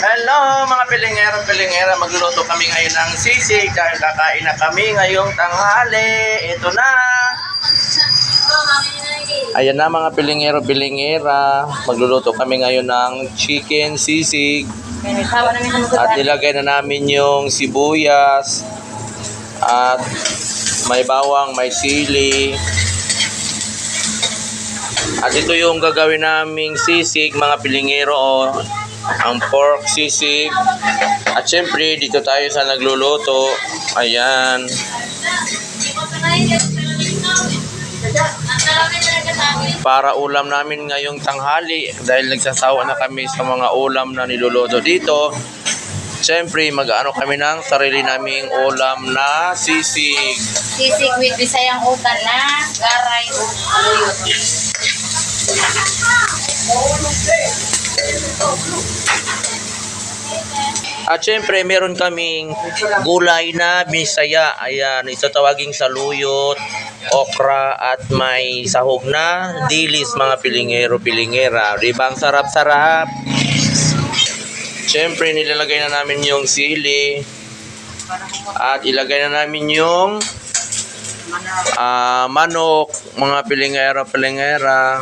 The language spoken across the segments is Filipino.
Hello mga pilingera, magluluto kami ngayon ng sisig dahil kakain na kami ngayong tanghali. Ito na. Ayan na mga pilingera, magluluto kami ngayon ng chicken sisig. At nilagay na namin yung sibuyas at may bawang, may sili. At ito yung gagawin naming sisig mga pilingero, ang pork sisig. At syempre dito tayo sa nagluluto. Ayan. Para ulam namin ngayong tanghali dahil nagsasawa na kami sa mga ulam na niluluto dito. Syempre mag-ano kami ng sarili naming ulam na sisig. Sisig with Bisayang utan na garay o aluyot. At syempre meron kaming gulay na Bisaya. Ayan, ito tawaging saluyot, okra at may sahog na dilis mga pilingera. Diba ang sarap-sarap? Syempre nilalagay na namin yung sili at ilagay na namin yung manok mga pilingera.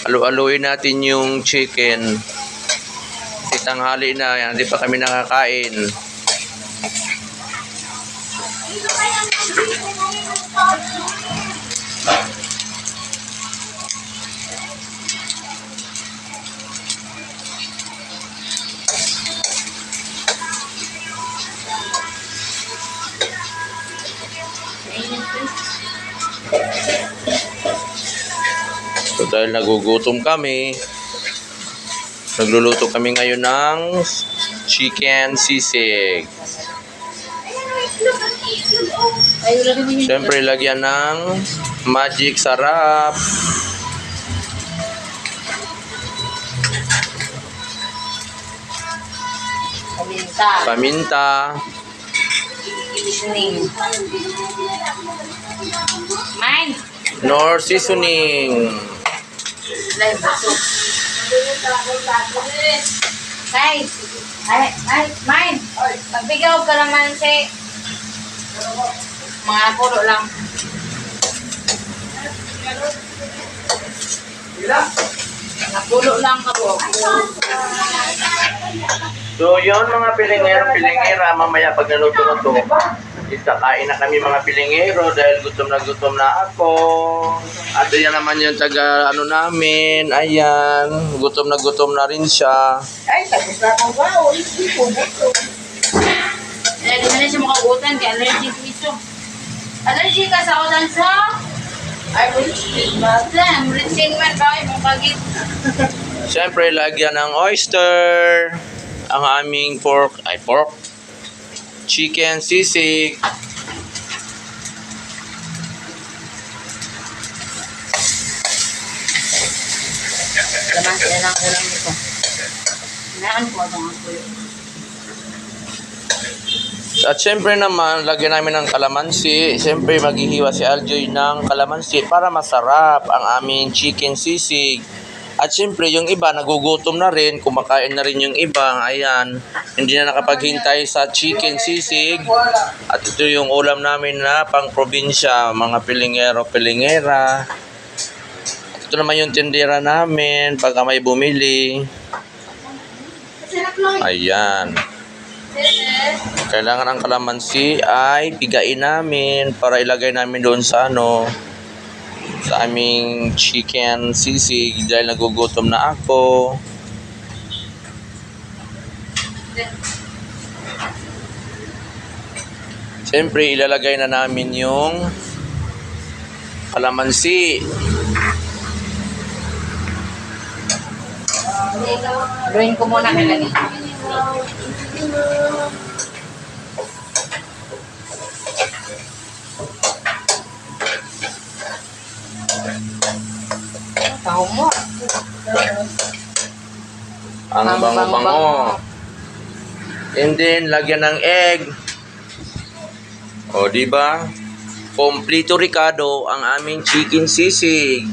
Alu-aluin natin yung chicken. Tanghali na, yan, hindi pa kami nakakain. So dahil nagugutom kami, nagluluto kami ngayon ng chicken sisig. Siyempre lagyan ng magic sarap. Paminta. Seasoning. Mine. Nor seasoning. Live baso. Ay, mine. Magbigaw ka naman si mga pulo lang. Mga pulo lang ka po. So yun mga pilingera, mamaya pag naluto na to, kakain na kami mga pilingero dahil gutom na ako. At yan naman yung taga ano namin, ayan, gutom na rin siya. Ay, tapos na akong bao. Eh, di na siya makagutan kaya allergic ito. Allergic ka sa ulan sa? Ay, muritin man ba? Mong kagit. Siyempre, lagyan ng oyster, ang aming pork, chicken sisig. Laman sila ng ulam nito. Naan po ang kulo. At syempre naman, lagyan namin ng kalamansi. Syempre, maghihiwa si Aljoy ng kalamansi para masarap ang aming chicken sisig. At syempre, yung iba, nagugutom na rin, kumakain na rin yung iba. Ayan, hindi na nakapaghintay sa chicken sisig. At ito yung ulam namin na pang probinsya, mga pilingera. Ito naman yung tindera namin, pagka may bumili. Ayan. Kailangan ang kalamansi ay pigain namin para ilagay namin doon sa sa aming chicken sisig dahil nagugutom na ako. Siyempre ilalagay na namin yung kalamansi. Gawin ko muna nilagay. Tahu mo. Ang bango-bango. And then, lagyan ng egg. O, diba? Kompleto Ricardo ang aming chicken sisig.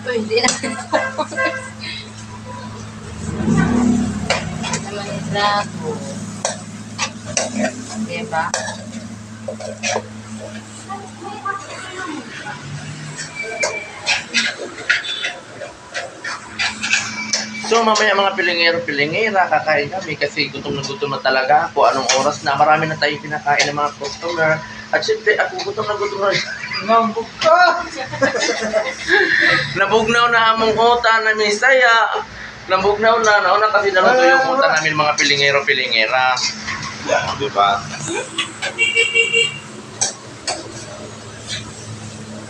Uy, hindi na. Naman yung plato. Diba? So mamaya mga pilingero-pilingera, kakain kami kasi gutom na talaga ako. Anong oras na? Marami na tayong pinakain ng mga customer. At syempre ako gutom na Nambog ka! Nabugnaw na among uta na misaya. Nabugnaw na. Nauna kasi naluto yung uta namin mga pilingero-pilingera. Diba?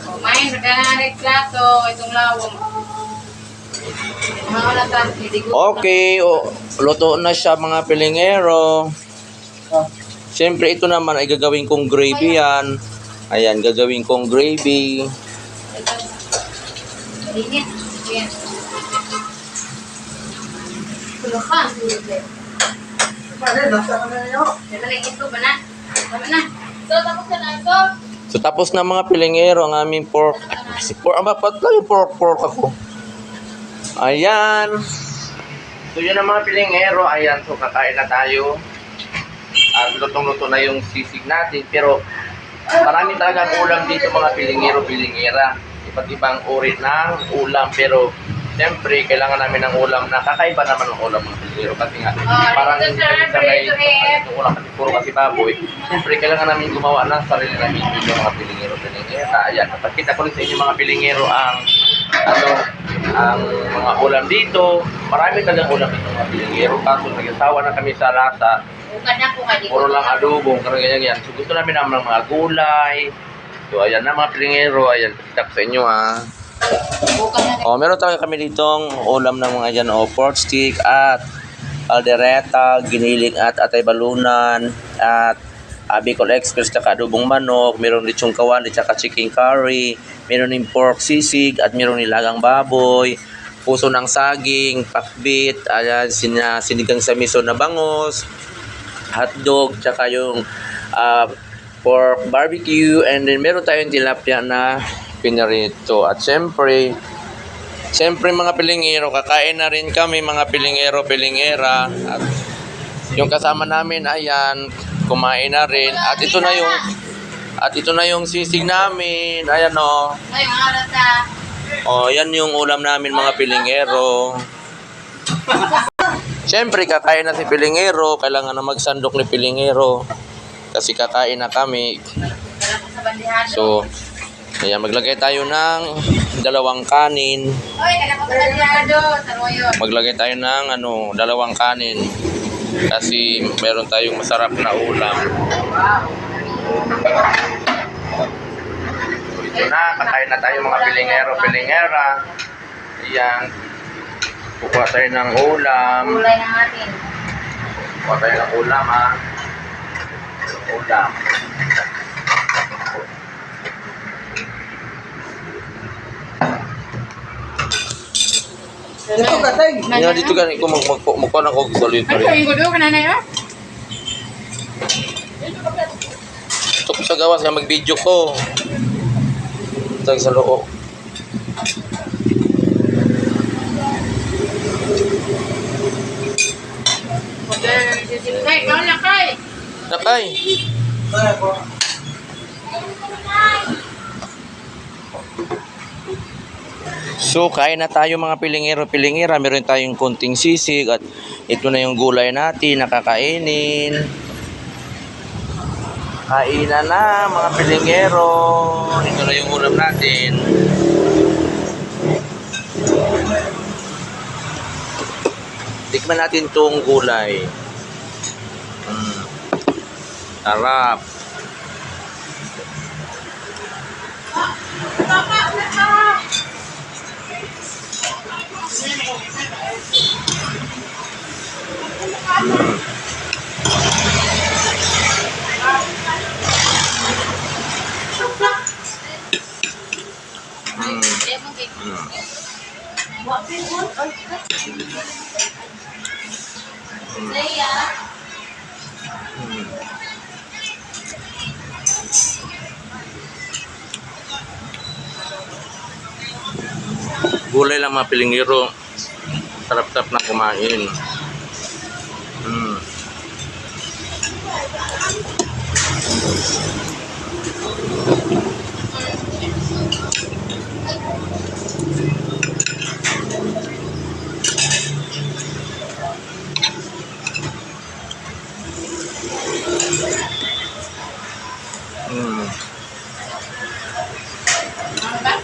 Kumain, nagkanarik plato. Itong lawang. Okay, luto na siya mga pilingero. Siyempre ito naman ay gagawin kong gravy yan. Ayan, gagawin kong gravy. Init. Ayan. Tulukan. Ito ba na? Tama na. So, tapos na ito. So tapos na mga pilingero ang aming pork. Ba't lang yung pork ako? Ayan. So yun ang mga pilingero. Ayan, so kakain na tayo. At lutong-luto na yung sisig natin. Pero marami talagang ulam dito mga pilingero-pilingera. Iba't ibang uri ng ulam. Pero siyempre, kailangan namin ng ulam na kakaiba naman ng ulam mga pilingero. Kasi nga, parang hindi kami sanay itong ulam kasi puro kasi baboy. Siyempre, kailangan namin gumawa ng sarili namin yung mga pilingero-pilingera. Ayan, napakita ko rin sa inyo mga pilingero ang mga ulam dito. Marami talagang ulam dito mga pilingero. Kaso nag-asawa na kami sa lasa. Puro lang adobo, karang ganyan. So gusto namin ng mga gulay. So ayan na mga pilingero. Ayan, pakita ko sa inyo ha. Meron tayo kami ditong ulam ng mga dyan. Pork stick at aldereta, giniling at atay balunan at Bicol Express tsaka adobong manok, meron lechong kawali tsaka chicken curry, meron yung pork sisig at meron nilagang baboy, puso ng saging, pakbit, ayan, sinigang sa miso na bangos, hotdog, tsaka yung pork barbecue, and then meron tayong tilapia na pinarito. At syempre mga pilingero, kakain na rin kami mga pilingero-pilingera. At yung kasama namin, ayan, kumain na rin. At ito na yung sisig namin. Ayan o. Yan yung ulam namin mga pilingero. Siyempre, kakain na si pilingero. Kailangan na magsandok ni pilingero. Kasi kakain na kami. So, ayan, maglagay tayo ng dalawang kanin. Maglagay tayo ng dalawang kanin. Kasi meron tayong masarap na ulam. So, ito na, kakain na tayo mga pilingero-pilingera. Ayan. Kukuha tayo ng ulam. Gulay na natin. Kukuha tayo ng ulam ha. Ulam. Ito katay. Yan, dito ka magkuha na ko solid pa Ano rin. yung gudo ka nanay ha? Ito ko sa gawas kaya mag-video ko. Ito sa loob. Kay, ikaw na kay. Nakay. So, kain na tayo mga pilingero-pilingera. Meron tayong konting sisig at ito na yung gulay natin nakakainin. Kainan na mga pilingero. Ito na yung ulam natin. Tikman natin tong gulay. Sarap. gulay lang mga pilingero. Sarap-sarap na kumain. Mm. Mm. Ano ba?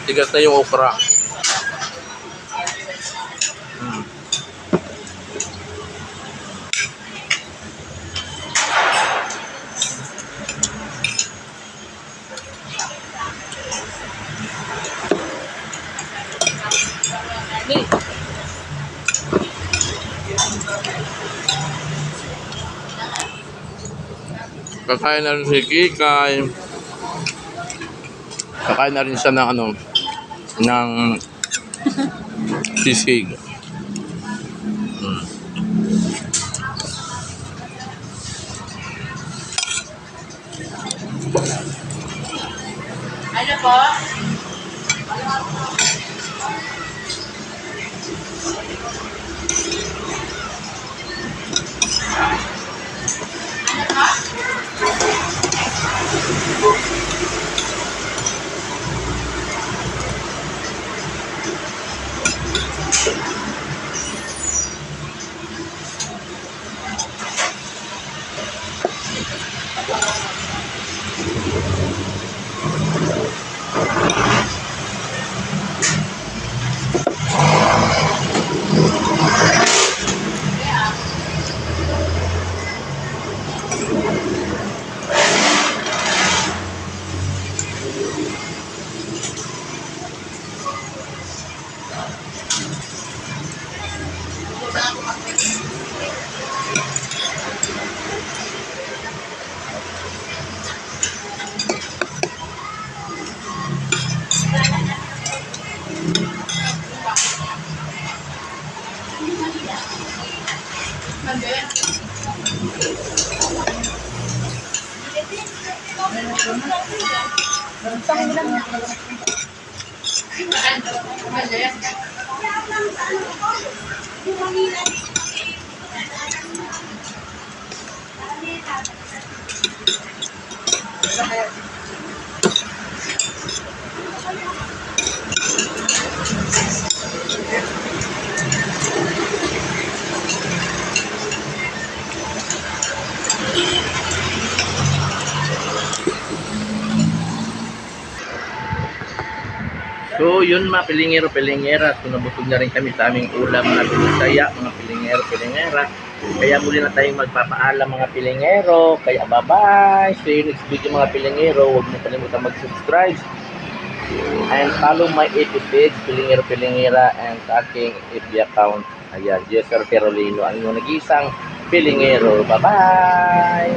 Tigas na yung okra. Mm. Kakain na rin si Kikay. Kakain na rin siya ng ng sisig. Mm. Ano po? Ano po? So yun mga pilingero-pilingera, so nabusog na rin kami sa aming ulam na binisaya mga pilingero-pilingera. Kaya muli na tayong magpapaalam mga pilingero. Kaya bye-bye! See you next video mga pilingero. Huwag mo kalimutan mag-subscribe and follow my FB page, pilingero-pilingera, and aking FB account. Ayan, Jesser Perolino, ang inyong nag-isang pilingero. Bye-bye!